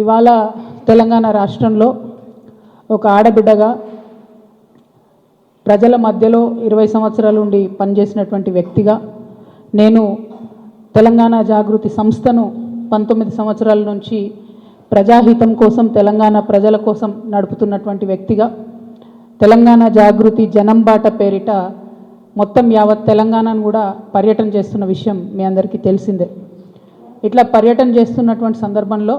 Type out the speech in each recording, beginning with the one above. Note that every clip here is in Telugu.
ఇవాళ తెలంగాణ రాష్ట్రంలో ఒక ఆడబిడ్డగా ప్రజల మధ్యలో 20 సంవత్సరాలు ఉండి పనిచేసినటువంటి వ్యక్తిగా నేను తెలంగాణ జాగృతి సంస్థను 19 సంవత్సరాల నుంచి ప్రజాహితం కోసం తెలంగాణ ప్రజల కోసం నడుపుతున్నటువంటి వ్యక్తిగా తెలంగాణ జాగృతి జనం బాట పేరిట మొత్తం యావత్ తెలంగాణను కూడా పర్యటన చేస్తున్న విషయం మీ అందరికీ తెలిసిందే. ఇట్లా పర్యటన చేస్తున్నటువంటి సందర్భంలో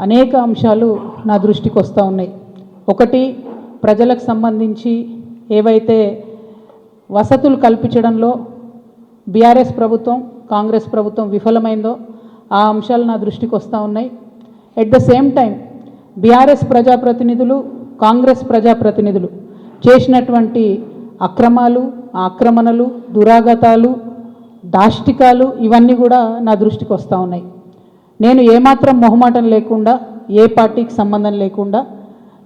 అనేక అంశాలు నా దృష్టికి వస్తూ ఉన్నాయి. ఒకటి, ప్రజలకు సంబంధించి ఏవైతే వసతులు కల్పించడంలో బీఆర్ఎస్ ప్రభుత్వం కాంగ్రెస్ ప్రభుత్వం విఫలమైందో ఆ అంశాలు నా దృష్టికి వస్తూ ఉన్నాయి. At the same time BRS ప్రజాప్రతినిధులు కాంగ్రెస్ ప్రజాప్రతినిధులు చేసినటువంటి అక్రమాలు ఆక్రమణలు దురాగతాలు దాష్టికాలు ఇవన్నీ కూడా నా దృష్టికి వస్తూ ఉన్నాయి. నేను ఏమాత్రం మొహమాటం లేకుండా ఏ పార్టీకి సంబంధం లేకుండా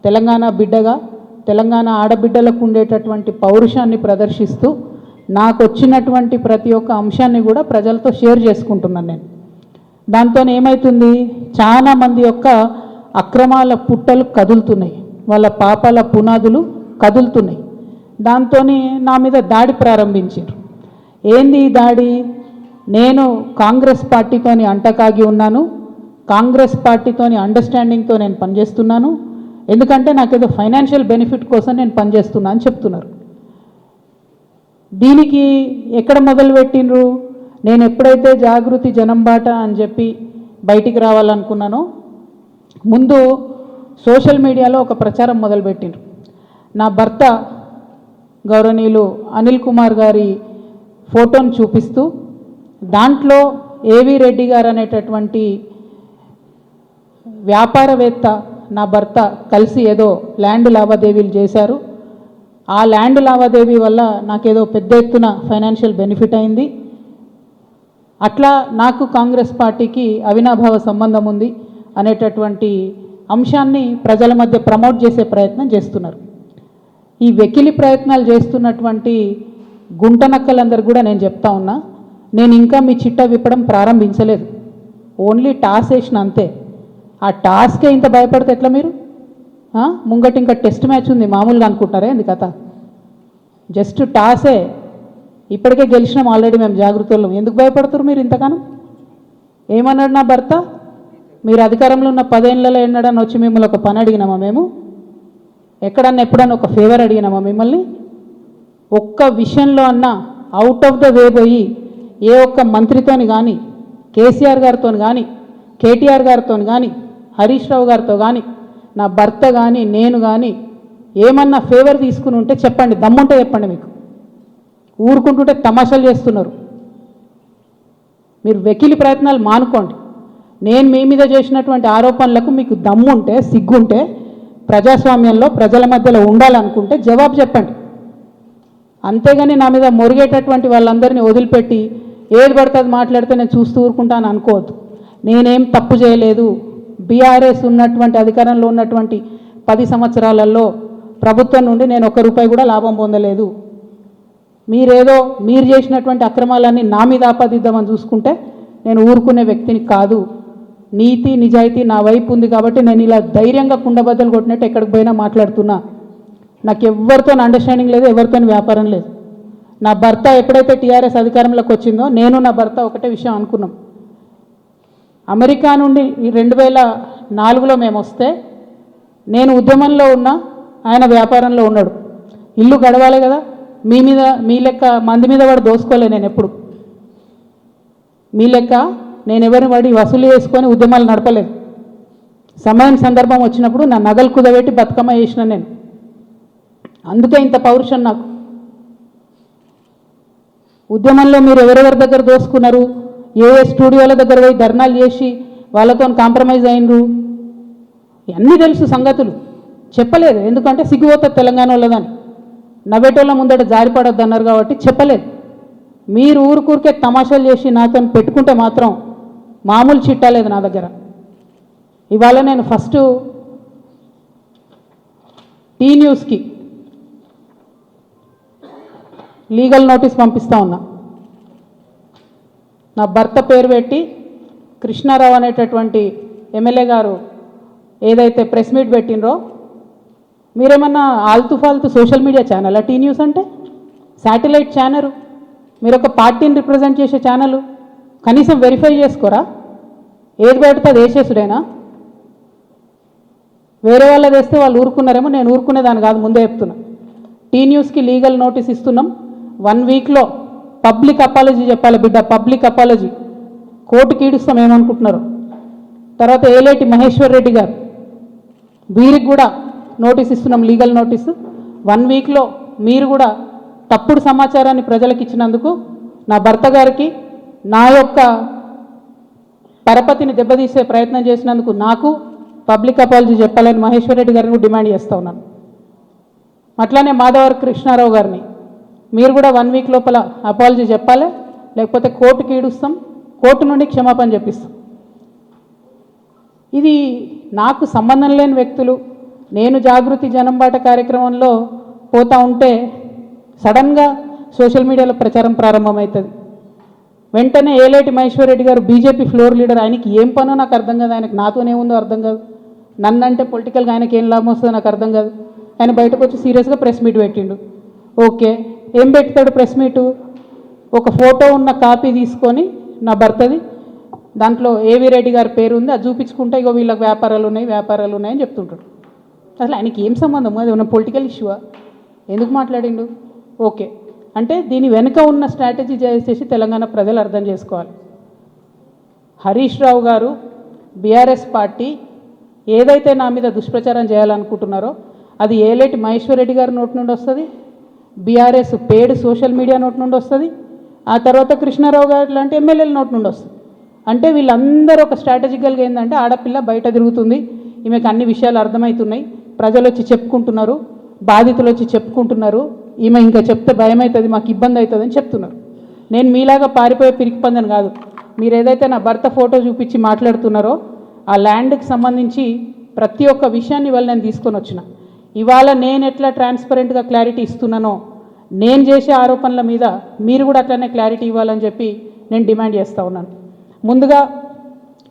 తెలంగాణ బిడ్డగా తెలంగాణ ఆడబిడ్డలకు ఉండేటటువంటి పౌరుషాన్ని ప్రదర్శిస్తూ నాకు వచ్చినటువంటి ప్రతి ఒక్క అంశాన్ని కూడా ప్రజలతో షేర్ చేసుకుంటున్నాను. నేను దాంతో ఏమవుతుంది, చాలామంది యొక్క అక్రమాల పుట్టలు కదులుతున్నాయి, వాళ్ళ పాపాల పునాదులు కదులుతున్నాయి. దాంతో నా మీద దాడి ప్రారంభించారు. ఏంది ఈ దాడి? నేను కాంగ్రెస్ పార్టీతోని అంటకాగి ఉన్నాను, కాంగ్రెస్ పార్టీతోని అండర్స్టాండింగ్తో నేను పనిచేస్తున్నాను, ఎందుకంటే నాకేదో ఫైనాన్షియల్ బెనిఫిట్ కోసం నేను పనిచేస్తున్నా అని చెప్తున్నారు. దీనికి ఎక్కడ మొదలుపెట్టినరు? నేను ఎప్పుడైతే జాగృతి జనం బాట అని చెప్పి బయటికి రావాలనుకున్నానో ముందు సోషల్ మీడియాలో ఒక ప్రచారం మొదలుపెట్టినరు. నా భర్త గౌరవనీయులు అనిల్ కుమార్ గారి ఫోటోను చూపిస్తూ దాంట్లో ఏవి రెడ్డి గారు అనేటటువంటి వ్యాపారవేత్త నా భర్త కలిసి ఏదో ల్యాండ్ లావాదేవీలు చేశారు, ఆ ల్యాండ్ లావాదేవీ వల్ల నాకేదో పెద్ద ఎత్తున ఫైనాన్షియల్ బెనిఫిట్ అయింది, అట్లా నాకు కాంగ్రెస్ పార్టీకి అవినాభావ సంబంధం ఉంది అనేటటువంటి అంశాన్ని ప్రజల మధ్య ప్రమోట్ చేసే ప్రయత్నం చేస్తున్నారు. ఈ వెకిలి ప్రయత్నాలు చేస్తున్నటువంటి గుంటనక్కలందరూ కూడా నేను చెప్తా ఉన్నా, నేను ఇంకా మీ చిట్టా విప్పడం ప్రారంభించలేదు, ఓన్లీ టాస్ వేసిన అంతే. ఆ టాస్కే ఇంత భయపడితే ఎట్లా మీరు? ముంగటి ఇంకా టెస్ట్ మ్యాచ్ ఉంది మామూలుగా అనుకుంటారా ఏంది కథ? జస్ట్ టాసే, ఇప్పటికే గెలిచినాం ఆల్రెడీ మేము జాగృతులు, ఎందుకు భయపడుతున్నారు మీరు ఇంతగానో? ఏమన్నాడు నా భర్త? మీరు అధికారంలో ఉన్న 10 ఏళ్ళలో ఎన్నడన్నా వచ్చి మిమ్మల్ని ఒక పని అడిగినామా మేము? ఎక్కడన్నా ఎప్పుడన్నా ఒక ఫేవర్ అడిగినామా మిమ్మల్ని? ఒక్క విషయంలో అన్నా అవుట్ ఆఫ్ ద వే పోయి ఏ ఒక్క మంత్రితోని కానీ కేసీఆర్ గారితో కానీ కేటీఆర్ గారితో కానీ హరీష్ రావు గారితో కానీ నా భర్త కానీ నేను కానీ ఏమన్నా ఫేవర్ తీసుకుని ఉంటే చెప్పండి, దమ్ముంటే చెప్పండి. మీకు ఊరుకుంటుంటే తమాషాలు చేస్తున్నారు. మీరు వెకిలి ప్రయత్నాలు మానుకోండి. నేను మీ మీద చేసినటువంటి ఆరోపణలకు మీకు దమ్ముంటే సిగ్గుంటే ప్రజాస్వామ్యంలో ప్రజల మధ్యలో ఉండాలనుకుంటే జవాబు చెప్పండి. అంతేగాని నా మీద మొరిగేటటువంటి వాళ్ళందరినీ వదిలిపెట్టి ఏది పడుతుంది మాట్లాడితే నేను చూస్తూ ఊరుకుంటాను అనుకోవద్దు. నేనేం తప్పు చేయలేదు. బీఆర్ఎస్ ఉన్నటువంటి అధికారంలో ఉన్నటువంటి 10 సంవత్సరాలలో ప్రభుత్వం నుండి నేను ₹1 కూడా లాభం పొందలేదు. మీరు చేసినటువంటి అక్రమాలన్నీ నా మీద ఆపాదిద్దామని చూసుకుంటే నేను ఊరుకునే వ్యక్తిని కాదు. నీతి నిజాయితీ నా వైపు ఉంది కాబట్టి నేను ఇలా ధైర్యంగా కుండబద్దలు కొట్టినట్టు ఎక్కడికి పోయినా మాట్లాడుతున్నా. నాకు ఎవరితో అండర్స్టాండింగ్ లేదు, ఎవరితో వ్యాపారం లేదు. నా భర్త ఎప్పుడైతే టీఆర్ఎస్ అధికారంలోకి వచ్చిందో నేను నా భర్త ఒకటే విషయం అనుకున్నాం. అమెరికా నుండి 2004లో మేము వస్తే నేను ఉద్యమంలో ఉన్నా, ఆయన వ్యాపారంలో ఉన్నాడు. ఇల్లు గడవాలి కదా, మీ లెక్క మంది మీద వాడు దోసుకోలే. నేను ఎప్పుడు మీ లెక్క నేను ఎవరిని వాడి వసూలు చేసుకొని ఉద్యమాలు నడపలేదు. సమయం సందర్భం వచ్చినప్పుడు నా నగలు కుదబెట్టి బతుకమ్మ చేసిన నేను. అందుకే ఇంత పౌరుషం నాకు. ఉద్యమంలో మీరు ఎవరెవరి దగ్గర దోసుకున్నారు, ఏ స్టూడియోల దగ్గర పోయి ధర్నాలు చేసి వాళ్ళతో కాంప్రమైజ్ అయినరు, అన్నీ తెలుసు సంగతులు. చెప్పలేదు, ఎందుకంటే సిగ్గుపోతుంది తెలంగాణ వాళ్ళదని. నవ్వేటోళ్ళ ముందట జారిపడొద్దు అన్నారు కాబట్టి చెప్పలేదు. మీరు ఊరికే తమాషాలు చేసి నాతో పెట్టుకుంటే మాత్రం మామూలు చిట్టాలేదు నా దగ్గర. ఇవాళ నేను ఫస్ట్ టీ న్యూస్కి లీగల్ నోటీస్ పంపిస్తా ఉన్నా. నా భర్త పేరు పెట్టి కృష్ణారావు అనేటటువంటి ఎమ్మెల్యే గారు ఏదైతే ప్రెస్ మీట్ పెట్టినరో మీరేమన్నా ఆల్తు ఫాల్తు social media channel T news అంటే శాటిలైట్ ఛానల్, మీరు ఒక పార్టీని రిప్రజెంట్ చేసే ఛానల్, కనీసం వెరిఫై చేసుకోరా? ఏది పెడితే అది వేసేసుడేనా? వేరే వాళ్ళది వేస్తే వాళ్ళు ఊరుకున్నారేమో, నేను ఊరుకునేదాన్ని కాదు, ముందే చెప్తున్నా. టీ న్యూస్కి లీగల్ నోటీస్ ఇస్తున్నాం. 1 వీక్లో పబ్లిక్ అపాలజీ చెప్పాలి బిడ్డ, పబ్లిక్ అపాలజీ. కోర్టుకి ఈడుస్తాం ఏమనుకుంటున్నారు. తర్వాత ఏలేటి మహేశ్వర్ రెడ్డి గారు, వీరికి కూడా నోటీస్ ఇస్తున్నాం, లీగల్ నోటీసు. 1 వీక్లో మీరు కూడా తప్పుడు సమాచారాన్ని ప్రజలకు ఇచ్చినందుకు నా భర్త గారికి, నా యొక్క పరపతిని దెబ్బతీసే ప్రయత్నం చేసినందుకు నాకు పబ్లిక్ అపాలజీ చెప్పాలని మహేశ్వర్ రెడ్డి గారిని కూడా డిమాండ్ చేస్తూ ఉన్నాను. అట్లానే మాధవర్ కృష్ణారావు గారిని మీరు కూడా 1 వీక్ లోపల అపాలజీ చెప్పాలి, లేకపోతే కోర్టుకి ఈడుస్తాం, కోర్టు నుండి క్షమాపణ చెప్పిస్తాం. ఇది నాకు సంబంధం లేని వ్యక్తులు. నేను జాగృతి జనంబాట కార్యక్రమంలో పోతూ ఉంటే సడన్గా సోషల్ మీడియాలో ప్రచారం ప్రారంభమవుతుంది. వెంటనే ఏలేటి మహేశ్వర్ రెడ్డి గారు బీజేపీ ఫ్లోర్ లీడర్, ఆయనకి ఏం పనో నాకు అర్థం కాదు, ఆయనకు నాతోనేముందో అర్థం కాదు, నన్నంటే పొలిటికల్గా ఆయనకి ఏం లాభం వస్తుందో నాకు అర్థం కాదు. ఆయన బయటకు వచ్చి సీరియస్గా ప్రెస్ మీట్ పెట్టిండు. ఓకే, ఏం పెడతాడు ప్రెస్ మీటు? ఒక ఫోటో ఉన్న కాపీ తీసుకొని నా భర్తది, దాంట్లో ఏవి రెడ్డి గారి పేరు ఉంది, అది చూపించుకుంటే ఇగో వీళ్ళకి వ్యాపారాలు ఉన్నాయని చెప్తుంటాడు. అసలు ఆయనకి ఏం సంబంధం? అది ఉన్న పొలిటికల్ ఇష్యూవా? ఎందుకు మాట్లాడిండు? ఓకే, అంటే దీని వెనుక ఉన్న స్ట్రాటజీ చేసేసి తెలంగాణ ప్రజలు అర్థం చేసుకోవాలి. హరీష్ రావు గారు, బీఆర్ఎస్ పార్టీ ఏదైతే నా మీద దుష్ప్రచారం చేయాలనుకుంటున్నారో అది ఏలేటి మహేశ్వర్ రెడ్డి గారి నోటి నుండి వస్తుంది, బీఆర్ఎస్ పేడ్ సోషల్ మీడియా నోటి నుండి వస్తుంది, ఆ తర్వాత కృష్ణారావు గారు లాంటి ఎమ్మెల్యేల నోటి నుండి వస్తుంది. అంటే వీళ్ళందరూ ఒక స్ట్రాటజికల్గా ఏంటంటే ఆడపిల్ల బయట తిరుగుతుంది, ఈమెకు అన్ని విషయాలు అర్థమవుతున్నాయి, ప్రజలు వచ్చి చెప్పుకుంటున్నారు, బాధితులు వచ్చి చెప్పుకుంటున్నారు, ఈమె ఇంకా చెప్తే భయం అవుతుంది, మాకు ఇబ్బంది అవుతుంది అని చెప్తున్నారు. నేను మీలాగా పారిపోయే పిరికిపందని కాదు. మీరు ఏదైతే నా భర్త ఫోటో చూపించి మాట్లాడుతున్నారో ఆ ల్యాండ్కి సంబంధించి ప్రతి ఒక్క విషయాన్ని ఇవాళ నేను తీసుకొని వచ్చిన. ఇవాళ నేను ఎట్లా ట్రాన్స్పరెంట్గా క్లారిటీ ఇస్తున్నానో నేను చేసే ఆరోపణల మీద మీరు కూడా అట్లనే క్లారిటీ ఇవ్వాలని చెప్పి నేను డిమాండ్ చేస్తూ ఉన్నాను. ముందుగా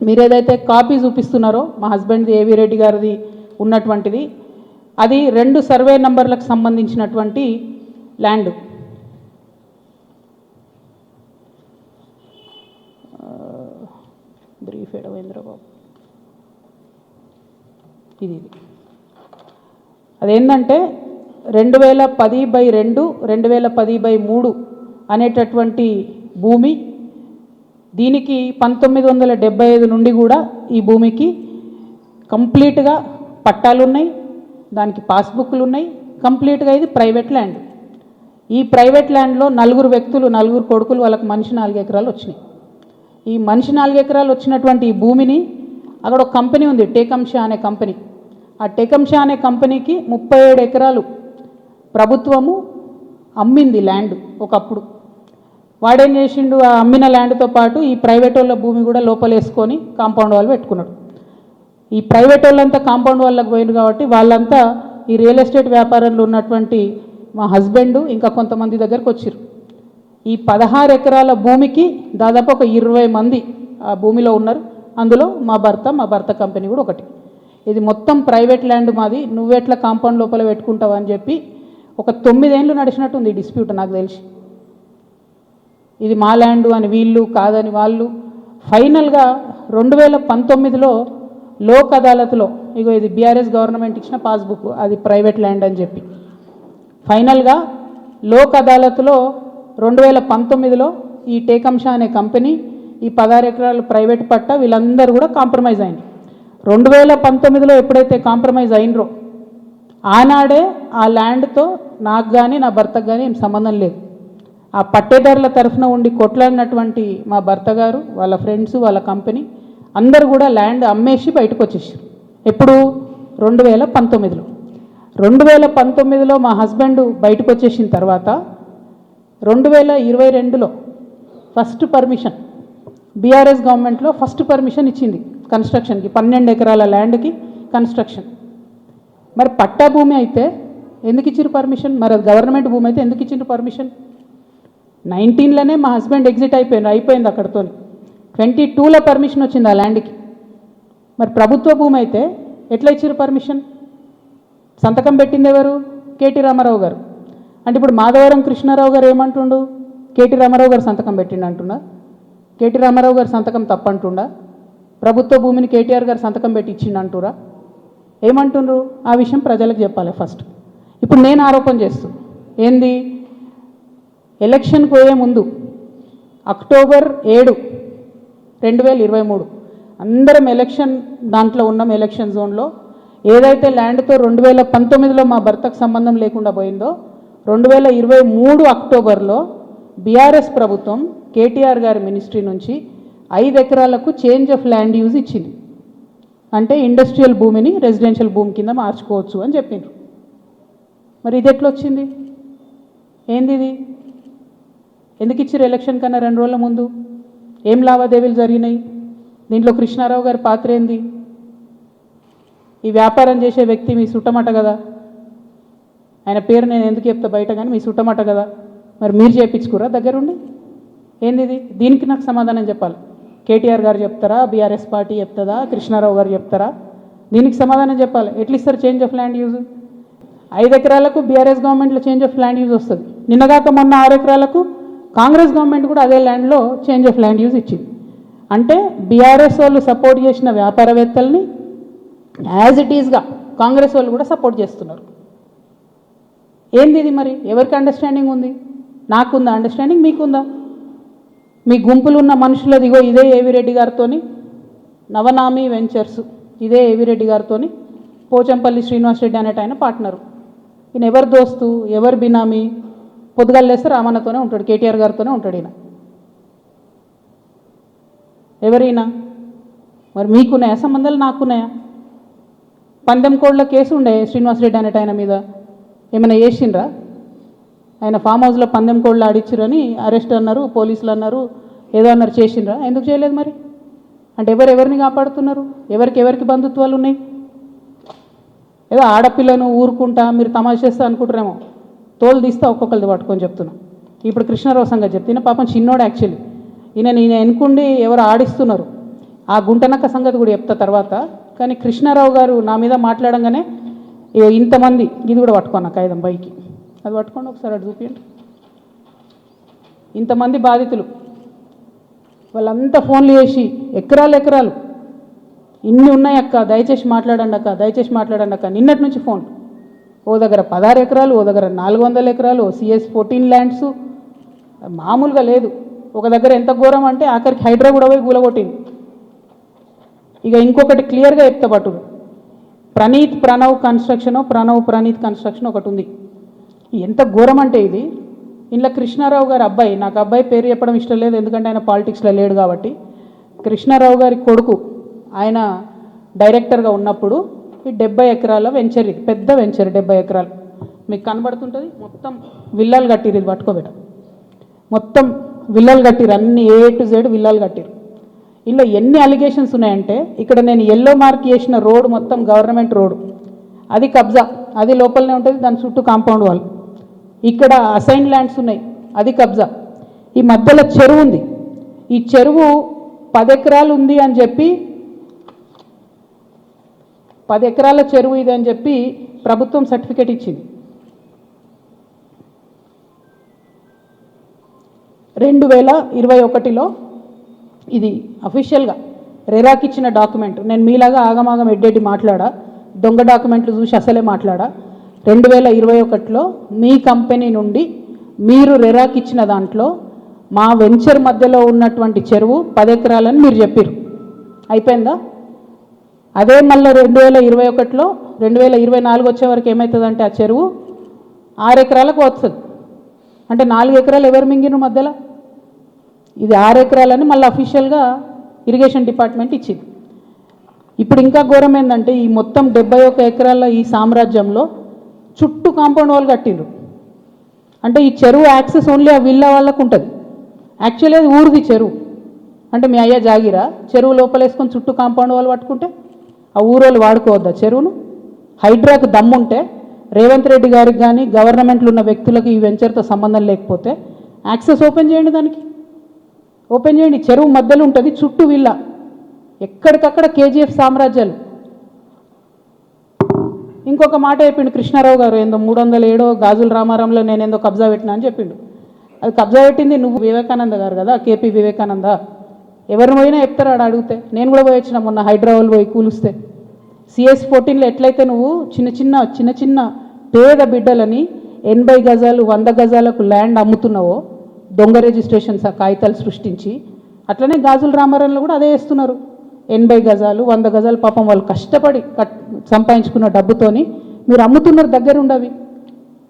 మీరు ఏదైతే కాపీ చూపిస్తున్నారో మా హస్బెండ్ది ఏవి రెడ్డి గారిది ఉన్నటువంటిది, అది 2 సర్వే నంబర్లకు సంబంధించినటువంటి ల్యాండ్. బ్రీఫ్ ఎడవేంద్రబాబు ఇది అదేంటంటే 2010/2 2010/3 అనేటటువంటి భూమి. దీనికి 1975 నుండి కూడా ఈ భూమికి కంప్లీట్గా పట్టాలు ఉన్నాయి, దానికి పాస్బుక్లు ఉన్నాయి, కంప్లీట్గా ఇది ప్రైవేట్ ల్యాండ్. ఈ ప్రైవేట్ ల్యాండ్లో 4 వ్యక్తులు, 4 కొడుకులు, వాళ్ళకి మనిషి 4 ఎకరాలు వచ్చినాయి. ఈ మనిషి 4 ఎకరాలు వచ్చినటువంటి ఈ భూమిని అక్కడ ఒక కంపెనీ ఉంది, టేకంషా అనే కంపెనీ. ఆ టేకంషా అనే కంపెనీకి 37 ఎకరాలు ప్రభుత్వము అమ్మింది ల్యాండ్ ఒకప్పుడు. వాడేం చేసిండు, ఆ అమ్మిన ల్యాండ్తో పాటు ఈ ప్రైవేట్ వాళ్ళ భూమి కూడా లోపలేసుకొని కాంపౌండ్ వాళ్ళు పెట్టుకున్నాడు. ఈ ప్రైవేట్ వాళ్ళంతా కాంపౌండ్ వాళ్ళకి పోయింది కాబట్టి వాళ్ళంతా ఈ రియల్ ఎస్టేట్ వ్యాపారంలో ఉన్నటువంటి మా హస్బెండ్ ఇంకా కొంతమంది దగ్గరకు వచ్చారు. ఈ 16 ఎకరాల భూమికి దాదాపు ఒక 20 మంది ఆ భూమిలో ఉన్నారు. అందులో మా భర్త కంపెనీ కూడా ఒకటి. ఇది మొత్తం ప్రైవేట్ ల్యాండ్ మాది, నువ్వెట్లా కాంపౌండ్ లోపల పెట్టుకుంటావు అని చెప్పి ఒక 9 ఏళ్ళు నడిచినట్టుంది ఈ డిస్ప్యూట్ నాకు తెలిసి. ఇది మా ల్యాండు అని వీళ్ళు, కాదని వాళ్ళు. ఫైనల్గా 2019లో లోక్ అదాలత్లో ఇగో ఇది బీఆర్ఎస్ గవర్నమెంట్ ఇచ్చిన పాస్బుక్, అది ప్రైవేట్ ల్యాండ్ అని చెప్పి ఫైనల్గా లోక్ అదాలత్లో 2019లో ఈ టేకంషా అనే కంపెనీ ఈ 16 ఎకరాలు ప్రైవేట్ పట్టా వీళ్ళందరూ కూడా కాంప్రమైజ్ అయింది. 2019లో ఎప్పుడైతే కాంప్రమైజ్ అయినరో ఆనాడే ఆ ల్యాండ్తో నాకు కానీ నా భర్తకు కానీ ఏం సంబంధం లేదు. ఆ పట్టేదారుల తరఫున ఉండి కొట్లాడినటువంటి మా భర్త గారు, వాళ్ళ ఫ్రెండ్స్, వాళ్ళ కంపెనీ అందరూ కూడా ల్యాండ్ అమ్మేసి బయటకు వచ్చేసారు. ఎప్పుడు? 2019లో. 2019లో మా హస్బెండ్ బయటకు వచ్చేసిన తర్వాత 2022లో ఫస్ట్ పర్మిషన్ బీఆర్ఎస్ గవర్నమెంట్లో ఫస్ట్ పర్మిషన్ ఇచ్చింది కన్స్ట్రక్షన్కి, 12 ఎకరాల ల్యాండ్కి కన్స్ట్రక్షన్. మరి పట్టా భూమి అయితే ఎందుకు ఇచ్చారు పర్మిషన్? మరి అది గవర్నమెంట్ భూమి అయితే ఎందుకు ఇచ్చిండ్రు పర్మిషన్? 19లోనే మా హస్బెండ్ ఎగ్జిట్ అయిపోయింది అక్కడితో. 22లో పర్మిషన్ వచ్చింది ఆ ల్యాండ్కి. మరి ప్రభుత్వ భూమి అయితే ఎట్లా ఇచ్చారు పర్మిషన్? సంతకం పెట్టింది ఎవరు? కేటీ రామారావు గారు. అంటే ఇప్పుడు మాధవరం కృష్ణారావు గారు ఏమంటుండు? కేటీ రామారావు గారు సంతకం పెట్టిండు అంటున్నా? కేటీ రామారావు గారు సంతకం తప్పంటుండా? ప్రభుత్వ భూమిని కేటీఆర్ గారు సంతకం పెట్టి ఇచ్చిండు అంటురా? ఏమంటుండ్రు? ఆ విషయం ప్రజలకు చెప్పాలి ఫస్ట్. ఇప్పుడు నేను ఆరోపణ చేస్తూ ఏంది, ఎలక్షన్కి పోయే ముందు అక్టోబర్ 7, 2023 అందరం ఎలక్షన్ దాంట్లో ఉన్నాం. ఎలక్షన్ జోన్లో ఏదైతే ల్యాండ్తో 2019లో మా భర్తకు సంబంధం లేకుండా పోయిందో 2023 అక్టోబర్లో బీఆర్ఎస్ ప్రభుత్వం కేటీఆర్ గారి మినిస్ట్రీ నుంచి 5 ఎకరాలకు చేంజ్ ఆఫ్ ల్యాండ్ యూజ్ ఇచ్చింది. అంటే ఇండస్ట్రియల్ భూమిని రెసిడెన్షియల్ భూమి కింద మార్చుకోవచ్చు అని చెప్పిండ్రు. మరి ఇది ఎట్లా వచ్చింది? ఏంది ఇది? ఎందుకు ఇచ్చారు ఎలక్షన్ కన్నా 2 రోజుల ముందు? ఏం లావాదేవీలు జరిగినాయి? దీంట్లో కృష్ణారావు గారి పాత్ర ఏంది? ఈ వ్యాపారం చేసే వ్యక్తి మీ సుట్టమట కదా, ఆయన పేరు నేను ఎందుకు చెప్తా బయట, కానీ మీ సుట్టమట కదా, మరి మీరు చేయించుకురా దగ్గరుండి? ఏంది ఇది? దీనికి నాకు సమాధానం చెప్పాలి. కేటీఆర్ గారు చెప్తారా, బీఆర్ఎస్ పార్టీ చెప్తుందా, కృష్ణారావు గారు చెప్తారా? దీనికి సమాధానం చెప్పాలి. ఎట్లా ఇస్తారు చేంజ్ ఆఫ్ ల్యాండ్ యూజ్? 5 ఎకరాలకు బీఆర్ఎస్ గవర్నమెంట్లో చేంజ్ ఆఫ్ ల్యాండ్ యూజ్ వస్తుంది. నిన్నగాక మొన్న 6 ఎకరాలకు కాంగ్రెస్ గవర్నమెంట్ కూడా అదే ల్యాండ్లో చేంజ్ ఆఫ్ ల్యాండ్ యూజ్ ఇచ్చింది. అంటే బీఆర్ఎస్ వాళ్ళు సపోర్ట్ చేసిన వ్యాపారవేత్తల్ని యాజ్ ఇట్ ఈజ్గా కాంగ్రెస్ వాళ్ళు కూడా సపోర్ట్ చేస్తున్నారు. ఏంది ఇది? మరి ఎవరికి అండర్స్టాండింగ్ ఉంది? నాకుందా అండర్స్టాండింగ్? మీకుందా? మీ గుంపులు ఉన్న మనుషులది ఇగో ఇదే ఏవిరెడ్డి గారితో నవనామి వెంచర్స్, ఇదే ఏవిరెడ్డి గారితో పోచంపల్లి శ్రీనివాసరెడ్డి అనేట ఆయన పార్ట్నరు. ఈయన ఎవరు దోస్తు, ఎవరు బినామీ? పొద్దుగాలేస్తే రామన్నతోనే ఉంటాడు, కేటీఆర్ గారితోనే ఉంటాడు ఈయన. ఎవరైనా మరి మీకున్నాయా సంబంధాలు? నాకున్నాయా? పందెం కోడ్ల కేసు ఉండే శ్రీనివాసరెడ్డి అనేట ఆయన మీద, ఏమైనా చేసిండ్రా? ఆయన ఫామ్ హౌస్లో పందెం కోడ్లు ఆడిచ్చిరని అరెస్ట్ అన్నారు, పోలీసులు అన్నారు, ఏదో అన్నారు, చేసిండ్రా? ఎందుకు చేయలేదు మరి? అంటే ఎవరెవరిని కాపాడుతున్నారు? ఎవరికి బంధుత్వాలు ఉన్నాయి? ఏదో ఆడపిల్లను ఊరుకుంటా మీరు తమాషా చేస్తా అనుకుంటారేమో, తోలు తీస్తా ఒక్కొక్కరిది పట్టుకొని చెప్తున్నా. ఇప్పుడు కృష్ణారావు సంగతి చెప్తున్నా. పాపం చిన్నోడు యాక్చువల్లీ, ఈయన ఎన్నుకుండి ఎవరు ఆడిస్తున్నారు, ఆ గుంటనక్క సంగతి కూడా చెప్తా తర్వాత. కానీ కృష్ణారావు గారు నా మీద మాట్లాడంగానే ఇంతమంది, ఇది కూడా పట్టుకోండి నాకు కాగితం పైకి, అది పట్టుకోండి ఒకసారి, అటు చూపించండి. ఇంతమంది బాధితులు వాళ్ళంతా ఫోన్లు చేసి ఎకరాలు ఇన్ని ఉన్నాయి అక్క, దయచేసి మాట్లాడండి అక్క, దయచేసి మాట్లాడండి అక్క. నిన్నటి నుంచి ఫోన్, ఓ దగ్గర 16 ఎకరాలు, ఓ దగ్గర 400 ఎకరాలు, ఓ CS 14 ల్యాండ్స్, మామూలుగా లేదు. ఒక దగ్గర ఎంత ఘోరం అంటే ఆఖరికి హైడ్రా కూడా పోయి కూలగొట్టింది. ఇక ఇంకొకటి క్లియర్గా చెప్తా పట్టు, ప్రణీత్ కన్స్ట్రక్షన్ ఒకటి ఉంది. ఎంత ఘోరం అంటే ఇది, ఇంట్లో కృష్ణారావు గారి అబ్బాయి, నాకు అబ్బాయి పేరు చెప్పడం ఇష్టం లేదు ఎందుకంటే ఆయన పాలిటిక్స్లో లేడు కాబట్టి, కృష్ణారావు గారి కొడుకు ఆయన డైరెక్టర్గా ఉన్నప్పుడు ఈ 70 ఎకరాల వెంచర్, ఇది పెద్ద వెంచర్, 70 ఎకరాలు మీకు కనబడుతుంటుంది. మొత్తం విల్లాలు కట్టిరు, ఇది పట్టుకోబెట్ట, మొత్తం విల్లాలు కట్టిరు, అన్ని A to Z విల్లాలు కట్టిరు. ఇందులో ఎన్ని అలిగేషన్స్ ఉన్నాయంటే, ఇక్కడ నేను ఎల్లో మార్క్ చేసిన రోడ్ మొత్తం గవర్నమెంట్ రోడ్, అది కబ్జా, అది లోపలనే ఉంటుంది, దాని చుట్టూ కాంపౌండ్ వాల్. ఇక్కడ అసైన్ ల్యాండ్స్ ఉన్నాయి, అది కబ్జా. ఈ మధ్యలో చెరువు ఉంది, ఈ చెరువు 10 ఎకరాలు ఉంది అని చెప్పి, 10 ఎకరాల చెరువు ఇది అని చెప్పి ప్రభుత్వం సర్టిఫికేట్ ఇచ్చింది. 2021లో ఇది అఫీషియల్గా రెరాకి ఇచ్చిన డాక్యుమెంట్. నేను మీలాగా ఆగమాగం ఎడ్డెడ్డి మాట్లాడా, దొంగ డాక్యుమెంట్లు చూసి అసలే మాట్లాడా. 2021లో మీ కంపెనీ నుండి మీరు రెరాకి ఇచ్చిన దాంట్లో మా వెంచర్ మధ్యలో ఉన్నటువంటి చెరువు 10 ఎకరాలని మీరు చెప్పారు. అయిపోయిందా? అదే మళ్ళీ 2021లో 2024 వచ్చే వరకు ఏమవుతుందంటే ఆ చెరువు 6 ఎకరాలకు వస్తుంది. అంటే 4 ఎకరాలు ఎవరు మింగిన మధ్యలో, ఇది 6 ఎకరాలని మళ్ళీ అఫీషియల్గా ఇరిగేషన్ డిపార్ట్మెంట్ ఇచ్చింది. ఇప్పుడు ఇంకా ఘోరం ఏంటంటే, ఈ మొత్తం 71 ఎకరాల ఈ సామ్రాజ్యంలో చుట్టూ కాంపౌండ్ వాల్ కట్టిండ్రు. అంటే ఈ చెరువు యాక్సెస్ ఓన్లీ ఆ విల్లా వాళ్ళకు ఉంటుంది. యాక్చువల్లీ అది ఊరిది చెరువు, అంటే మీ అయ్యా జాగిరా, చెరువు లోపలేసుకొని చుట్టూ కాంపౌండ్ వాల్ పట్టుకుంటే ఆ ఊరోళ్ళు వాడుకోవద్దా చెరువును? హైడ్రాకు దమ్ముంటే రేవంత్ రెడ్డి గారికి కానీ గవర్నమెంట్లో ఉన్న వ్యక్తులకు ఈ వెంచర్తో సంబంధం లేకపోతే యాక్సెస్ ఓపెన్ చేయండి, దానికి ఓపెన్ చేయండి. చెరువు మధ్యలో ఉంటుంది, చుట్టూ విల్లా, ఎక్కడికక్కడ KGF సామ్రాజ్యాలు. ఇంకొక మాట చెప్పిండు కృష్ణారావు గారు, ఏందో 307 గాజుల రామారంలో నేను ఏందో కబ్జా పెట్టినా అని చెప్పిండు. అది కబ్జా పెట్టింది నువ్వు వివేకానంద గారు కదా, కేపీ వివేకానంద. ఎవరిని పోయినా చెప్తారు ఆడ అడిగితే. నేను కూడా పోయి వచ్చిన మొన్న హైదరాబాద్ పోయి కూలిస్తే. CS14లో ఎట్లయితే నువ్వు చిన్న చిన్న పేద బిడ్డలని 80 గజాలు 100 గజాలకు ల్యాండ్ అమ్ముతున్నావో, దొంగ రిజిస్ట్రేషన్స్ ఆ కాగితాలు సృష్టించి, అట్లనే గాజుల రామారంలో కూడా అదే చేస్తున్నారు. 80 గజాలు 100 గజాలు పాపం వాళ్ళు కష్టపడి సంపాదించుకున్న డబ్బుతోని మీరు అమ్ముతున్నారు, దగ్గర ఉండవి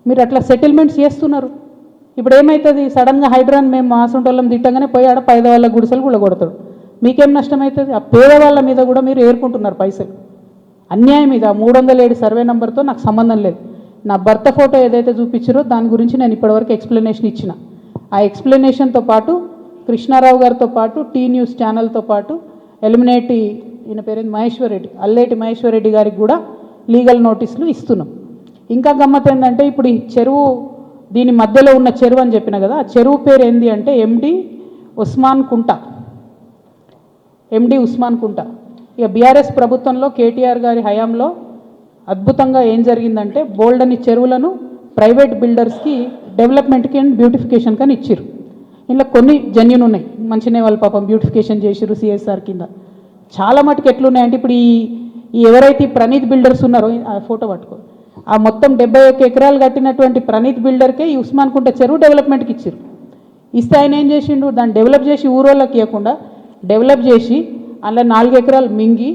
మీరు అట్లా సెటిల్మెంట్స్ చేస్తున్నారు. ఇప్పుడు ఏమవుతుంది, సడన్గా హైడ్రాన్ మేము మాసంటోళ్ళం తిట్టగానే పోయి ఆడ పేదవాళ్ళ గుడిసెలు కూడా కొడతాడు. మీకేం నష్టం అవుతుంది? ఆ పేదవాళ్ళ మీద కూడా మీరు ఏరుకుంటున్నారు పైసలు. అన్యాయం ఇది. ఆ 307 సర్వే నెంబర్తో నాకు సంబంధం లేదు. నా భర్త ఫోటో ఏదైతే చూపించారో దాని గురించి నేను ఇప్పటివరకు ఎక్స్ప్లెనేషన్ ఇచ్చిన. ఆ ఎక్స్ప్లెనేషన్తో పాటు కృష్ణారావు గారితో పాటు టీ న్యూస్ ఛానల్తో పాటు ఎలిమినేటి ఈయన పేరేంది మహేశ్వరరెడ్డి, అల్లేటి మహేశ్వరరెడ్డి గారికి కూడా లీగల్ నోటీసులు ఇస్తున్నాం. ఇంకా గమ్మత్ ఏంటంటే ఇప్పుడు ఈ చెరువు, దీని మధ్యలో ఉన్న చెరువు అని చెప్పిన కదా, ఆ చెరువు పేరు ఏంది అంటే ఎండి ఉస్మాన్ కుంట. ఇక బీఆర్ఎస్ ప్రభుత్వంలో కేటీఆర్ గారి హయాంలో అద్భుతంగా ఏం జరిగిందంటే బోల్డని చెరువులను ప్రైవేట్ బిల్డర్స్కి డెవలప్మెంట్కి అండ్ బ్యూటిఫికేషన్ కానీ ఇచ్చారు. ఇలా కొన్ని జెన్యూన్ ఉన్నాయి, మంచినే వాళ్ళు పాపం బ్యూటిఫికేషన్ చేసిరు CSR కింద. చాలా మటుకు ఎట్లున్నాయంటే ఇప్పుడు ఈ ఎవరైతే ప్రణీత్ బిల్డర్స్ ఉన్నారో, ఆ ఫోటో పట్టుకో, ఆ మొత్తం 71 ఎకరాలు కట్టినటువంటి ప్రణీత్ బిల్డర్కే ఈ ఉస్మాన్ కుంట చెరువు డెవలప్మెంట్కి ఇచ్చారు. ఇస్తే ఆయన ఏం చేసిండు, దాన్ని డెవలప్ చేసి ఊరోళ్ళకి ఇవ్వకుండా డెవలప్ చేసి అందులో 4 ఎకరాలు మింగి,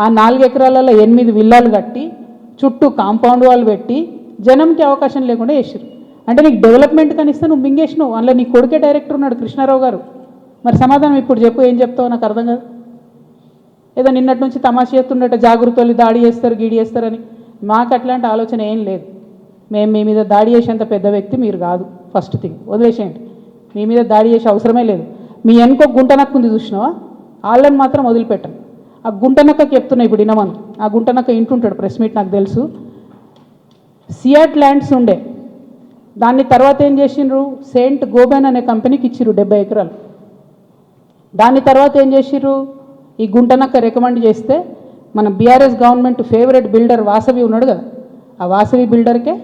ఆ 4 ఎకరాలలో 8 విల్లాలు కట్టి చుట్టూ కాంపౌండ్ వాళ్ళు పెట్టి జనంకి అవకాశం లేకుండా చేసారు. అంటే నీకు డెవలప్మెంట్ కనిస్తే నువ్వు మింగేసినావు. అందులో నీ కొడుకే డైరెక్టర్ ఉన్నాడు కృష్ణారావు గారు. మరి సమాధానం ఇప్పుడు చెప్పు, ఏం చెప్తావు నాకు అర్థం కాదు. ఏదో నిన్నటి నుంచి తమాషా చేస్తుండట, జాగృతలు దాడి చేస్తారు గీడి చేస్తారని. మాకు అట్లాంటి ఆలోచన ఏం లేదు. మేము మీ మీద దాడి చేసేంత పెద్ద వ్యక్తి మీరు కాదు. ఫస్ట్ థింగ్ వదిలేసేయండి, మీ మీద దాడి చేసే అవసరమే లేదు. మీ వెనుక గుంటనక్క ఉంది చూసినావా, వాళ్ళని మాత్రం వదిలిపెట్టండి. ఆ గుంటనక్కకి చెప్తున్నా ఇప్పుడు ఇనమను. ఆ గుంటనక్క ఇంటుంటాడు, ప్రెస్ మీట్ నాకు తెలుసు. సియాట్ ల్యాండ్స్ ఉండే, దాన్ని తర్వాత ఏం చేసిండ్రు, సెయింట్ గోబెన్ అనే కంపెనీకి ఇచ్చిర్రు 70 ఎకరాలు. దాని తర్వాత ఏం చేసిర్రు, ఈ గుంటనక్క రికమెండ్ చేస్తే మన BRS government favourite builder Vasavi ఉన్నాడు కదా, ఆ వాసవి బిల్డర్కే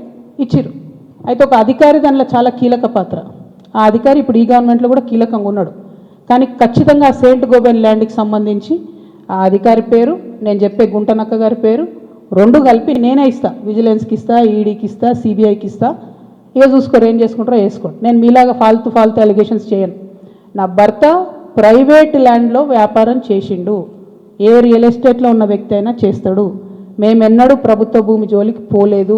ఇచ్చిర్రు. అయితే ఒక అధికారి దానిలో చాలా కీలక పాత్ర. ఆ అధికారి ఇప్పుడు ఈ గవర్నమెంట్లో కూడా కీలకంగా ఉన్నాడు. కానీ ఖచ్చితంగా సెయింట్ గోబెన్ ల్యాండ్కి సంబంధించి ఆ అధికారి పేరు, నేను చెప్పే గుంటనక్క గారి పేరు రెండు కలిపి నేనే ఇస్తా. విజిలెన్స్కి ఇస్తా, ఈడీకి ఇస్తా, సిబిఐకి ఇస్తా. ఇక చూసుకోరు, ఏం చేసుకుంటారో వేసుకోండి. నేను మీలాగా ఫాల్తూ అలిగేషన్స్ చేయను. నా భర్త ప్రైవేట్ ల్యాండ్లో వ్యాపారం చేసిండు. ఏ రియల్ ఎస్టేట్లో ఉన్న వ్యక్తి అయినా చేస్తాడు. మేమెన్నడూ ప్రభుత్వ భూమి జోలికి పోలేదు.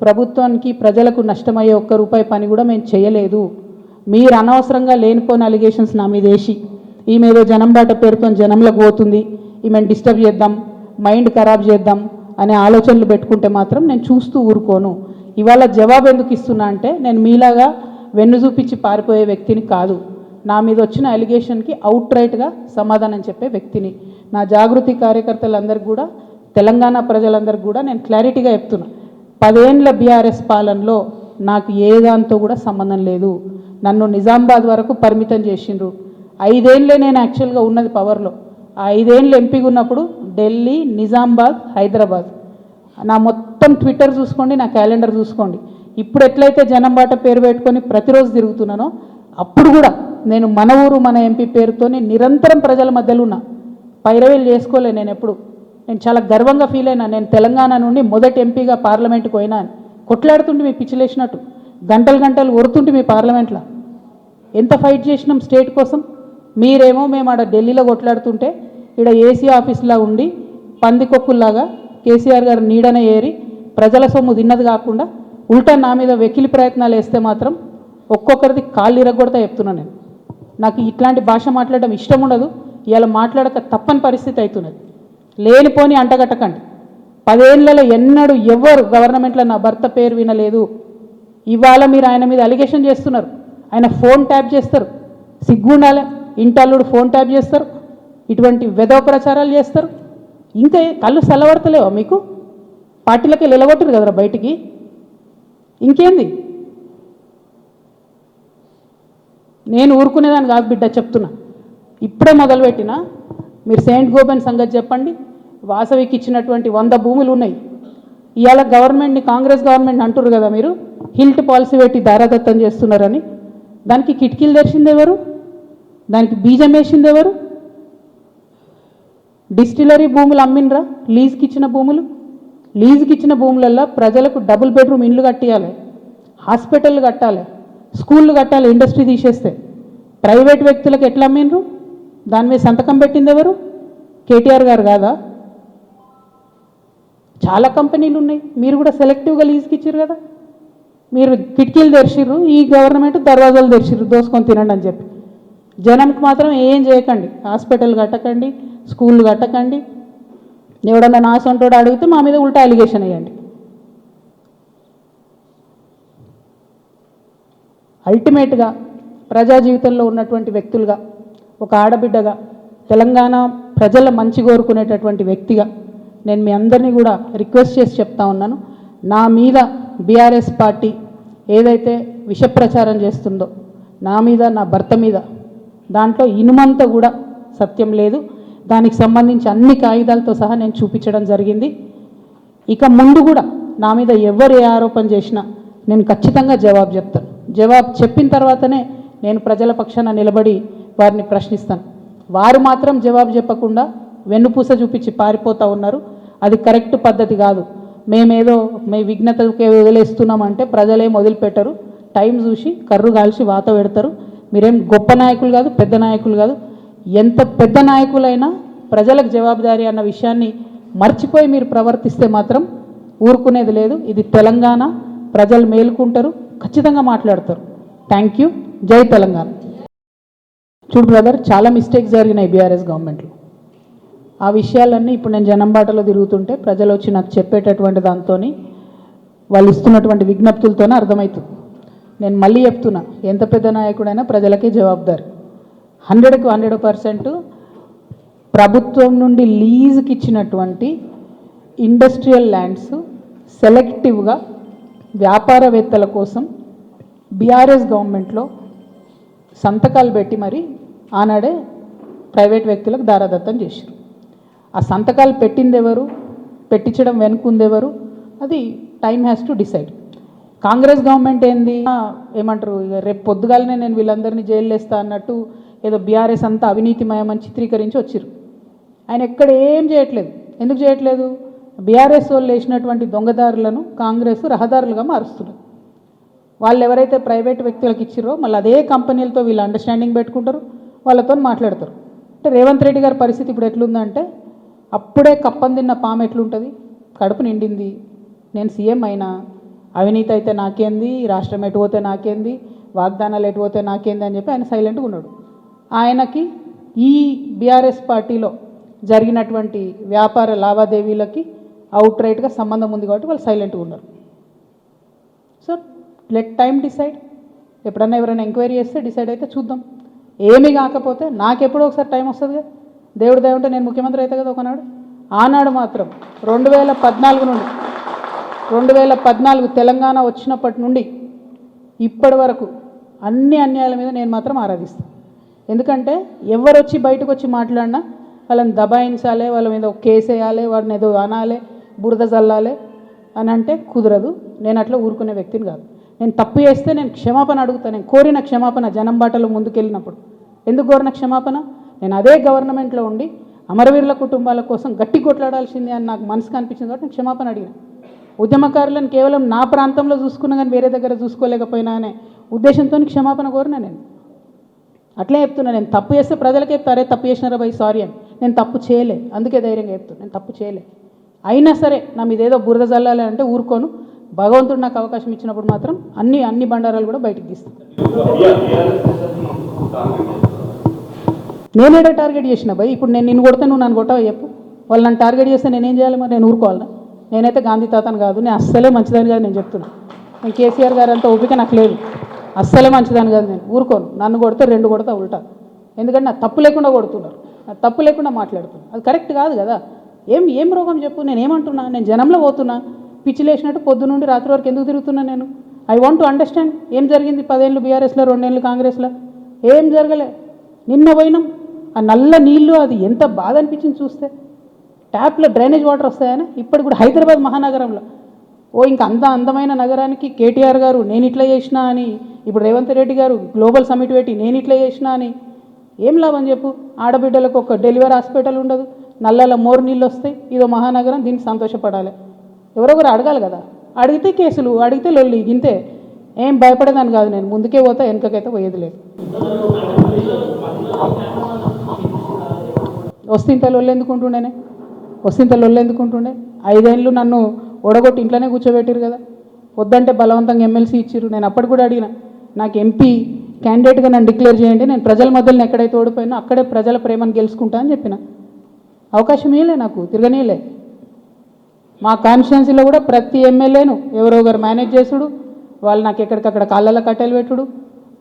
ప్రభుత్వానికి ప్రజలకు నష్టమయ్యే ఒక్క రూపాయి పని కూడా మేము చేయలేదు. మీరు అనవసరంగా లేనిపోయిన అలిగేషన్స్ నా మీద వేసి, ఈమె ఏదో జనం బాట పేరుతో జనంలోకి పోతుంది, ఈమెను డిస్టర్బ్ చేద్దాం, మైండ్ ఖరాబ్ చేద్దాం అనే ఆలోచనలు పెట్టుకుంటే మాత్రం నేను చూస్తూ ఊరుకోను. ఇవాళ జవాబు ఎందుకు ఇస్తున్నా అంటే, నేను మీలాగా వెన్ను చూపించి పారిపోయే వ్యక్తిని కాదు. నా మీద వచ్చిన అలిగేషన్కి అవుట్ రైట్గా సమాధానం చెప్పే వ్యక్తిని. నా జాగృతి కార్యకర్తలందరికీ కూడా, తెలంగాణ ప్రజలందరికీ కూడా నేను క్లారిటీగా చెప్తున్నా, 10 ఏండ్ల బీఆర్ఎస్ పాలనలో నాకు ఏ దాంతో కూడా సంబంధం లేదు. నన్ను నిజామాబాద్ వరకు పరిమితం చేసిండ్రు. 5 ఏళ్ళే నేను యాక్చువల్గా ఉన్నది పవర్లో. ఆ 5 ఏళ్ళు ఎంపీగా ఉన్నప్పుడు ఢిల్లీ, నిజామాబాద్, హైదరాబాద్. నా మొత్తం ట్విట్టర్ చూసుకోండి, నా క్యాలెండర్ చూసుకోండి. ఇప్పుడు ఎట్లయితే జనం బాట పేరు పెట్టుకొని ప్రతిరోజు తిరుగుతున్నానో, అప్పుడు కూడా నేను మన ఊరు మన ఎంపీ పేరుతోనే నిరంతరం ప్రజల మధ్యలో ఉన్నా. పైరవేలు చేసుకోలే నేను ఎప్పుడు. నేను చాలా గర్వంగా ఫీల్ అయినా. నేను తెలంగాణ నుండి మొదటి ఎంపీగా పార్లమెంట్కి పోయినా అని కొట్లాడుతుంటే మీ పిచ్చిలేసినట్టు గంటలు ఒరుతుంటే మీ పార్లమెంట్లో ఎంత ఫైట్ చేసినాం స్టేట్ కోసం. మీరేమో మేము ఆడ ఢిల్లీలో కొట్లాడుతుంటే ఇక్కడ ఏసీ ఆఫీస్లా ఉండి పందికొక్కుల్లాగా కేసీఆర్ గారు నీడన ఏరి ప్రజల సొమ్ము తిన్నది కాకుండా ఉల్టా నా మీద వెకిలి ప్రయత్నాలు వేస్తే మాత్రం ఒక్కొక్కరిది కాళ్ళు ఇరగొడతా చెప్తున్నాను నేను. నాకు ఇట్లాంటి భాష మాట్లాడడం ఇష్టం ఉండదు. ఇలా మాట్లాడక తప్పని పరిస్థితి అవుతున్నది. లేనిపోని అంటగట్టకండి. 10 ఏళ్లలో ఎన్నడూ ఎవ్వరు గవర్నమెంట్లో నా భర్త పేరు వినలేదు. ఇవాళ మీరు ఆయన మీద అలిగేషన్ చేస్తున్నారు. ఆయన ఫోన్ ట్యాప్ చేస్తారు, సిగ్గుండాలే. ఇంటల్లుడు ఫోన్ ట్యాప్ చేస్తారు, ఇటువంటి వెధవ ప్రచారాలు చేస్తారు. ఇంకా కళ్ళు చల్లబడతలేవా మీకు? పార్టీలకి నిలబొట్టరు కదరా బయటికి. ఇంకేంది? నేను ఊరుకునేదాన్ని కాదు బిడ్డ, చెప్తున్నా. ఇప్పుడే మొదలుపెట్టినా. మీరు సెయింట్ గోబెన్ సంగతి చెప్పండి. వాసవికి ఇచ్చినటువంటి 100 భూములు ఉన్నాయి. ఇవాళ గవర్నమెంట్ని కాంగ్రెస్ గవర్నమెంట్ అంటున్నారు కదా మీరు, హిల్ట్ పాలసీ పెట్టి దారాదత్తం చేస్తున్నారని. దానికి కిటికీలు తెరిచింది ఎవరు? దానికి బీజం వేసింది ఎవరు? డిస్టిలరీ భూములు అమ్మినరా? లీజ్కి ఇచ్చిన భూములు, లీజ్కి ఇచ్చిన భూములల్లో ప్రజలకు డబుల్ బెడ్రూమ్ ఇండ్లు కట్టియాలి, హాస్పిటల్ కట్టాలి, స్కూళ్ళు కట్టాలి. ఇండస్ట్రీ తీసేస్తే ప్రైవేట్ వ్యక్తులకు ఎట్లా అమ్మినరు? దాని మీద సంతకం పెట్టింది ఎవరు? కేటీఆర్ గారు కాదా? చాలా కంపెనీలు ఉన్నాయి, మీరు కూడా సెలెక్టివ్గా లీజ్కి ఇచ్చారు కదా. మీరు కిటికీలు తెరిచిర్రు, ఈ గవర్నమెంట్ దర్వాజాలు తెరిచిర్రు దోసుకొని తినండి అని చెప్పి. జనంకి మాత్రం ఏం చేయకండి, హాస్పిటల్ కట్టకండి, స్కూళ్ళు కట్టకండి. ఎవడన్నా నాసంటోడు అడిగితే మా మీద ఉల్టా అలిగేషన్ వేయండి. అల్టిమేట్గా ప్రజా జీవితంలో ఉన్నటువంటి వ్యక్తులుగా, ఒక ఆడబిడ్డగా, తెలంగాణ ప్రజల మంచి కోరుకునేటటువంటి వ్యక్తిగా నేను మీ అందరినీ కూడా రిక్వెస్ట్ చేసి చెప్తా ఉన్నాను. నా మీద బీఆర్ఎస్ పార్టీ ఏదైతే విష ప్రచారం చేస్తుందో, నా మీద, నా భర్త మీద, దాంట్లో ఇనుమంతా కూడా సత్యం లేదు. దానికి సంబంధించి అన్ని కాగితాలతో సహా నేను చూపించడం జరిగింది. ఇక ముందు కూడా నా మీద ఎవరు ఏ ఆరోపణ చేసినా నేను ఖచ్చితంగా జవాబు చెప్తాను. జవాబు చెప్పిన తర్వాతనే నేను ప్రజల పక్షాన నిలబడి వారిని ప్రశ్నిస్తాను. వారు మాత్రం జవాబు చెప్పకుండా వెన్నుపూస చూపించి పారిపోతూ ఉన్నారు. అది కరెక్ట్ పద్ధతి కాదు. మేమేదో విఘ్నతకే వదిలేస్తున్నామంటే ప్రజలేం వదిలిపెట్టరు. టైం చూసి కర్రు కాల్చి వాత పెడతారు. మీరేం గొప్ప నాయకులు కాదు, పెద్ద నాయకులు కాదు. ఎంత పెద్ద నాయకులైనా ప్రజలకు జవాబుదారీ అన్న విషయాన్ని మర్చిపోయి మీరు ప్రవర్తిస్తే మాత్రం ఊరుకునేది లేదు. ఇది తెలంగాణ, ప్రజలు మేలుకుంటారు, ఖచ్చితంగా మాట్లాడతారు. Thank you. జై తెలంగాణ. చూడు బ్రదర్, చాలా మిస్టేక్స్ జరిగినాయి బీఆర్ఎస్ గవర్నమెంట్లో. ఆ విషయాలన్నీ ఇప్పుడు నేను జనం బాటలో తిరుగుతుంటే ప్రజలు వచ్చి నాకు చెప్పేటటువంటి దాంతో, వాళ్ళు ఇస్తున్నటువంటి విజ్ఞప్తులతోనే అర్థమవుతుంది. నేను మళ్ళీ చెప్తున్నా, ఎంత పెద్ద నాయకుడైనా ప్రజలకే జవాబుదారి. 100కి 100% ప్రభుత్వం నుండి లీజుకి ఇచ్చినటువంటి ఇండస్ట్రియల్ ల్యాండ్స్ సెలెక్టివ్గా వ్యాపారవేత్తల కోసం బీఆర్ఎస్ గవర్నమెంట్లో సంతకాలు పెట్టి మరి ఆనాడే ప్రైవేట్ వ్యక్తులకు దారాదత్తం చేశారు. ఆ సంతకాలు పెట్టింది ఎవరు, పెట్టించడం వెనుకుందెవరు, అది time has to decide. Congress government ఏంది, ఏమంటారు, రేపు పొద్దుగాలనే నేను వీళ్ళందరినీ జైలు వేస్తా అన్నట్టు ఏదో బీఆర్ఎస్ అంతా అవినీతిమయమని చిత్రీకరించి వచ్చిరు. ఆయన ఎక్కడ ఏం చేయట్లేదు. ఎందుకు చేయట్లేదు? బీఆర్ఎస్ వాళ్ళు వేసినటువంటి దొంగదారులను కాంగ్రెస్ రహదారులుగా మారుస్తున్నారు. వాళ్ళు ఎవరైతే ప్రైవేట్ వ్యక్తులకు ఇచ్చిరో మళ్ళీ అదే కంపెనీలతో వీళ్ళు అండర్స్టాండింగ్ పెట్టుకుంటారు, వాళ్ళతో మాట్లాడతారు. అంటే రేవంత్ రెడ్డి గారి పరిస్థితి ఇప్పుడు ఎట్లుందంటే, అప్పుడే కప్పం తిన్న పాము ఎట్లుంటుంది, కడుపు నిండింది, నేను సీఎం అయినా, అవినీతి అయితే నాకేంది, రాష్ట్రం ఎటు పోతే నాకేంది, వాగ్దానాలు ఎటు పోతే నాకేంది అని చెప్పి ఆయన సైలెంట్గా ఉన్నాడు. ఆయనకి ఈ బీఆర్ఎస్ పార్టీలో జరిగినటువంటి వ్యాపార లావాదేవీలకి అవుట్ రైట్గా సంబంధం ఉంది కాబట్టి వాళ్ళు సైలెంట్గా ఉన్నారు. So let time decide. ఎప్పుడన్నా ఎవరైనా ఎంక్వైరీ చేస్తే డిసైడ్ అయితే చూద్దాం. ఏమీ కాకపోతే నాకెప్పుడో ఒకసారి టైం వస్తుంది కదా, దేవుడు దయ ఉంటే నేను ముఖ్యమంత్రి అవుతా కదా ఒకనాడు. ఆనాడు మాత్రం 2014 నుండి 2014 తెలంగాణ వచ్చినప్పటి నుండి ఇప్పటి వరకు అన్ని అన్యాయాల మీద నేను మాత్రం ఆరాధిస్తాను. ఎందుకంటే ఎవరు వచ్చి బయటకు వచ్చి మాట్లాడినా వాళ్ళని దబాయించాలి, వాళ్ళ మీద ఒక కేసు వేయాలి, వాడిని ఏదో అనాలి, బురద చల్లాలి అని అంటే కుదరదు. నేను అట్లా ఊరుకునే వ్యక్తిని కాదు. నేను తప్పు చేస్తే నేను క్షమాపణ అడుగుతాను. నేను కోరిన క్షమాపణ జనం బాటలో ముందుకెళ్ళినప్పుడు ఎందుకు కోరిన క్షమాపణ? నేను అదే గవర్నమెంట్లో ఉండి అమరవీరుల కుటుంబాల కోసం గట్టి కొట్లాడాల్సింది అని నాకు మనసుకు అనిపించింది కాబట్టి నేను క్షమాపణ అడిగిన. ఉద్యమకారులను కేవలం నా ప్రాంతంలో చూసుకున్నా కానీ వేరే దగ్గర చూసుకోలేకపోయినా అనే ఉద్దేశంతో క్షమాపణ కోరినా. నేను అట్లే చెప్తున్నా, నేను తప్పు చేస్తే ప్రజలకే చెప్తారే తప్పు చేసినారా భయ్ సారీ అని. నేను తప్పు చేయలే, అందుకే ధైర్యంగా చెప్తాను నేను తప్పు చేయలే. అయినా సరే నా మీద ఏదో బురద చల్లాలి అంటే ఊరుకోను. భగవంతుడు నాకు అవకాశం ఇచ్చినప్పుడు మాత్రం అన్ని బండారాలు కూడా బయటికి తీస్తాను. నేనేదో టార్గెట్ చేసిన భయ్, ఇప్పుడు నేను నిన్ను కొడితే నువ్వు నన్ను కొట్టవా చెప్పు. వాళ్ళు నన్ను టార్గెట్ చేస్తే నేనేం చేయాలి మరి? నేను ఊరుకోవాలా? నేనైతే గాంధీ తాతను కాదు, నేను అస్సలే మంచిదని కాదు నేను చెప్తున్నా. నేను కేసీఆర్ గారు అంతా ఓపిక నాకు లేదు, అస్సలే మంచిదని కాదు. నేను ఊరుకోను. నన్ను కొడితే 2 కొడతా ఉల్టా. ఎందుకంటే నా తప్పు లేకుండా కొడుతున్నారు, నా తప్పు లేకుండా మాట్లాడుతున్నారు. అది కరెక్ట్ కాదు కదా. ఏం రోగం చెప్పు? నేను ఏమంటున్నా? నేను జనంలో పోతున్నా, పిచ్చి లేచినట్టు పొద్దు నుండి రాత్రి వరకు ఎందుకు తిరుగుతున్నా నేను? ఐ వాంట్ టు అండర్స్టాండ్ ఏం జరిగింది. 10 ఏళ్ళు బీఆర్ఎస్లో, 2 ఏళ్ళు కాంగ్రెస్లో ఏం జరగలే. నిన్న పోయినాం, ఆ నల్ల నీళ్ళు అది ఎంత బాధ అనిపించింది చూస్తే. ట్యాప్లో డ్రైనేజ్ వాటర్ వస్తాయని ఇప్పటికి కూడా హైదరాబాద్ మహానగరంలో ఓ ఇంక అంత అందమైన నగరానికి కేటీఆర్ గారు నేను ఇట్లా చేసినా అని, ఇప్పుడు రేవంత్ రెడ్డి గారు గ్లోబల్ సమిట్ పెట్టి నేను ఇట్లా చేసినా అని ఏం లాభం చెప్పు? ఆడబిడ్డలకు ఒక డెలివరీ హాస్పిటల్ ఉండదు, నల్లల మోరు నీళ్ళు వస్తాయి, ఇదో మహానగరం, దీనికి సంతోషపడాలి. ఎవరొకరు అడగాలి కదా. అడిగితే కేసులు, అడిగితే లొల్లి, ఇంతే. ఏం భయపడేదాన్ని కాదు నేను, ముందుకే పోతా, వెనకకైతే పోయేది లేదు. వస్తుంత లొల్లెందుకుంటుండేనే, వస్తుంత లొల్లెందుకుంటుండే? 5 ఏళ్ళు నన్ను ఓడగొట్టి ఇంట్లోనే కూర్చోబెట్టారు కదా. వద్దంటే బలవంతంగా ఎమ్మెల్సీ ఇచ్చారు. నేను అప్పటి కూడా అడిగిన, నాకు ఎంపీ క్యాండిడేట్గా నన్ను డిక్లేర్ చేయండి, నేను ప్రజల మధ్యలో ఎక్కడైతే ఓడిపోయినా అక్కడే ప్రజల ప్రేమను గెలుచుకుంటా అని చెప్పిన. అవకాశం ఇవ్వలే, నాకు తిరగనీయలే. మా కాన్స్టిట్యున్సీలో కూడా ప్రతి ఎమ్మెల్యేను ఎవరో ఒకరు మేనేజ్ చేసుడు, వాళ్ళు నాకు ఎక్కడికక్కడ కాళ్ళలో కట్టెలు పెట్టుడు,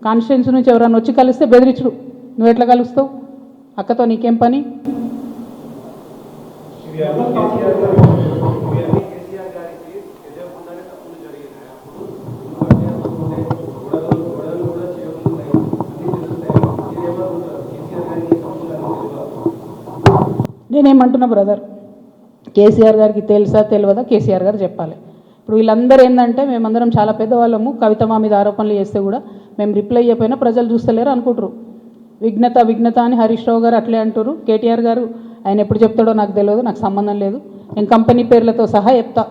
కాన్స్టిట్యున్సీ నుంచి ఎవరన్నా వచ్చి కలిస్తే బెదిరించుడు. నువ్వు ఎట్లా కలుస్తావు, అక్కతో నీకేం పని? నేనేమంటున్నా బ్రదర్, కేసీఆర్ గారికి తెలుసా తెలియదా కేసీఆర్ గారు చెప్పాలి. ఇప్పుడు వీళ్ళందరూ ఏంటంటే మేమందరం చాలా పెద్దవాళ్ళము, కవిత మా మీద ఆరోపణలు చేస్తే కూడా మేము రిప్లై అయిపోయినా ప్రజలు చూస్తలేరు అనుకుంటారు. విఘ్నత అని హరీష్ రావు గారు అట్లే అంటారు. కేటీఆర్ గారు ఆయన ఎప్పుడు చెప్తాడో నాకు తెలియదు, నాకు సంబంధం లేదు. నేను కంపెనీ పేర్లతో సహా చెప్తా,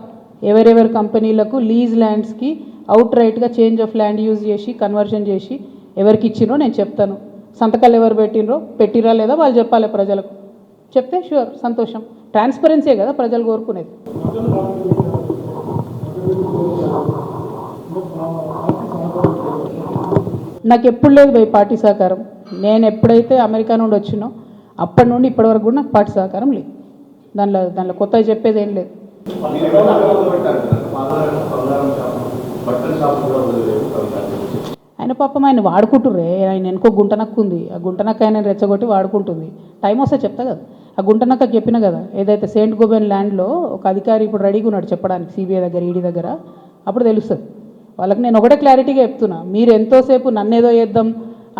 ఎవరెవరి కంపెనీలకు లీజ్ ల్యాండ్స్కి అవుట్ రైట్గా చేంజ్ ఆఫ్ ల్యాండ్ యూజ్ చేసి కన్వర్షన్ చేసి ఎవరికి ఇచ్చినో నేను చెప్తాను. సంతకాలు ఎవరు పెట్టిరా లేదా వాళ్ళు చెప్పాలి ప్రజలకు. చెప్తే షూర్ సంతోషం. ట్రాన్స్పరెన్సీ కదా ప్రజలు కోరుకునేది. నాకు ఎప్పుడు లేదు భయ్ పార్టీ సహకారం. నేను ఎప్పుడైతే అమెరికా నుండి వచ్చినో అప్పటి నుండి ఇప్పటి వరకు కూడా నాకు పార్టీ సహకారం లేదు. దాంట్లో కొత్తగా చెప్పేది ఏం లేదు. ఆయన పాపం ఆయన వాడుకుంటుర్రే, ఆయన వెనుకో గుంటనక్కు ఉంది, ఆ గుంటనక్క ఆయన రెచ్చగొట్టి వాడుకుంటుంది. టైం వస్తే చెప్తా కదా. ఆ గుంటనక్కకి చెప్పిన కదా, ఏదైతే సెయింట్ గోబెన్ ల్యాండ్లో ఒక అధికారి ఇప్పుడు రెడీగా ఉన్నాడు చెప్పడానికి, సిబిఐ దగ్గర ఈడీ దగ్గర, అప్పుడు తెలుస్తుంది వాళ్ళకి. నేను ఒకటే క్లారిటీగా చెప్తున్నా, మీరు ఎంతోసేపు నన్నేదో చేద్దాం,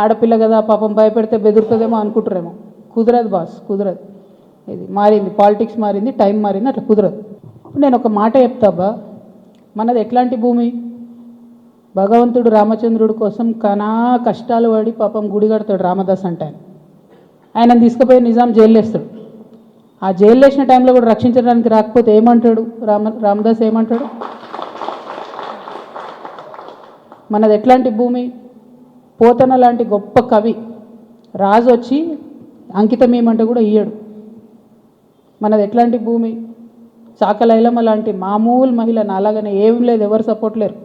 ఆడపిల్ల కదా పాపం భయపెడితే బెదురుతుందేమో అనుకుంటారేమో. కుదరదు బాస్, కుదరదు. ఇది మారింది, పాలిటిక్స్ మారింది, టైం మారింది, అట్లా కుదరదు. నేను ఒక మాట చెప్తాబా, మనది ఎట్లాంటి భూమి? భగవంతుడు రామచంద్రుడి కోసం కష్టాలు పడి పాపం గుడి కడతాడు రామదాస్ అంటే. ఆయన తీసుకుపోయి నిజాం జైలు వేస్తాడు. ఆ జైలు వేసిన టైంలో కూడా రక్షించడానికి రాకపోతే ఏమంటాడు రామదాస్? ఏమంటాడు? మనది ఎట్లాంటి భూమి? పోతన లాంటి గొప్ప కవి రాజు వచ్చి అంకితం ఏమంటే కూడా ఇయ్యడు. మనది ఎట్లాంటి భూమి? చాకలైలమ్మ లాంటి మామూలు మహిళ నాలాగానే ఏం లేదు, ఎవరు సపోర్ట్ లేరు,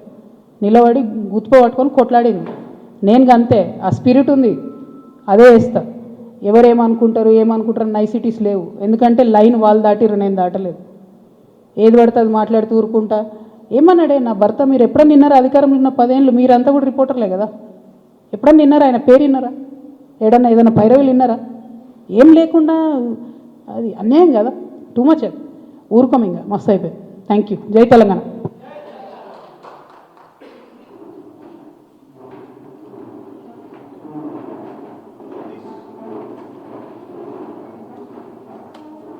నిలబడి గుత్ప పట్టుకొని కొట్లాడింది. నేను అంతే, ఆ స్పిరిట్ ఉంది, అదే వేస్తా. ఎవరేమనుకుంటారు ఏమనుకుంటారు నైసిటీస్ లేవు. ఎందుకంటే లైన్ వాళ్ళు దాటిరు, నేను దాటలేదు. ఏది పడితే అది మాట్లాడుతూ ఊరుకుంటా. ఏమన్నాడే నా భర్త, మీరు ఎప్పుడన్నా విన్నారా? అధికారంలో ఉన్న 10 ఏళ్ళు మీరంతా కూడా రిపోర్టర్లే కదా, ఎప్పుడన్నా విన్నారా? ఆయన పేరు విన్నారా? ఏదైనా పైరవీలు విన్నారా? ఏం లేకుండా అది అన్యాయం కదా, టూ మచ్. అది ఊరుకోం, ఇంకా మస్తు అయిపోయింది. Thank you. జై తెలంగాణ.